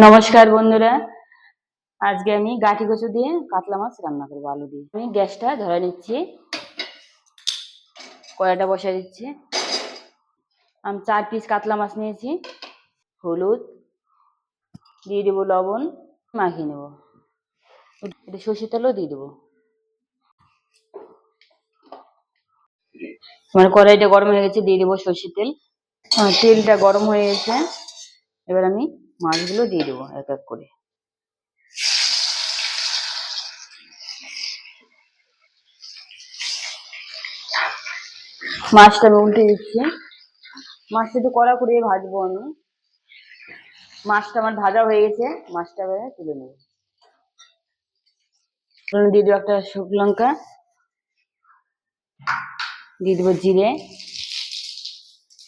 নমস্কার বন্ধুরা, আজকে আমি গাঠি কচু দিয়ে কাতলা মাছ রান্না করবো আলু দিয়ে। আমি গ্যাসটা ধরে নিচ্ছি, কড়াইটা বসাই দিচ্ছি। আমি 4 পিস কাতলা মাছ নিয়েছি। হলুদ দিয়ে দেবো, লবণ মাখিয়ে নেব, একটু সর্ষের তেলও দিয়ে দেবো। আমার কড়াইটা গরম হয়ে গেছে, দিয়ে দেবো সর্ষের তেল। তেলটা গরম হয়ে গেছে, এবার আমি মাছগুলো দিয়ে দেবো এক এক করে। মাছটা আমি উল্টে দিচ্ছি। মাছটা একটু কড়া করে ভাজবো আমি। মাছটা আমার ভাজা হয়ে গেছে, মাছটা এবারে তুলে নেব। দিয়ে দেবো একটা শুকনো লঙ্কা, দিয়ে দেবো জিরে।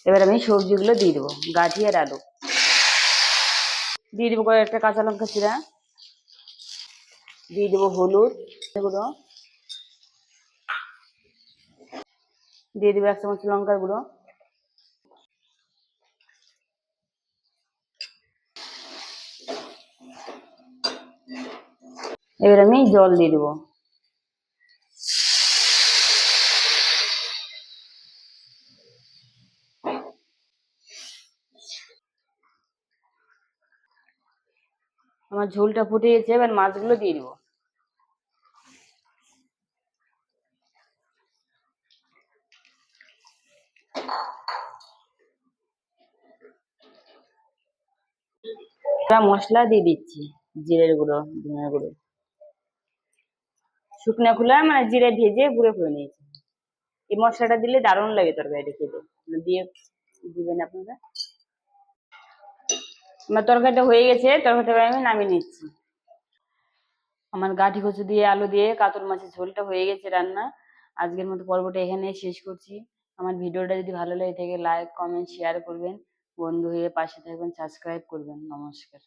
এবার আমি সবজিগুলো দিয়ে দেবো, গাঠি আর আলু দিয়ে দেবো, কয়েকটা কাঁচা লঙ্কা চিরা দিয়ে দেবো, হলুদ গুঁড়ো দিয়ে দেবো, 1 চামচ লঙ্কার গুঁড়ো। এবার আমি জল দিয়ে দেবো। আমার ঝোলটা ফুটে গেছে, এবার মাছগুলো দিয়ে দেবো। মশলা দিয়ে দিচ্ছি, জিরের গুঁড়ো, ধনের গুঁড়ো, শুকনো খোলা মানে জিরে ভেজে গুঁড়ো করে নিয়েছি। এই মশলাটা দিলে দারুণ লাগে তরকারিটা খেতে, দিয়ে দিবেন আপনারা। আমার তরকারিটা হয়ে গেছে, তরকারিটা আমি নামিয়ে নিচ্ছি। আমার গাঠি কচু দিয়ে আলু দিয়ে কাতল মাছের ঝোলটা হয়ে গেছে রান্না। আজকের মতো পর্বটা এখানে শেষ করছি। আমার ভিডিওটা যদি ভালো লাগে থাকে লাইক কমেন্ট শেয়ার করবেন, বন্ধু হয়ে পাশে থাকবেন, সাবস্ক্রাইব করবেন। নমস্কার।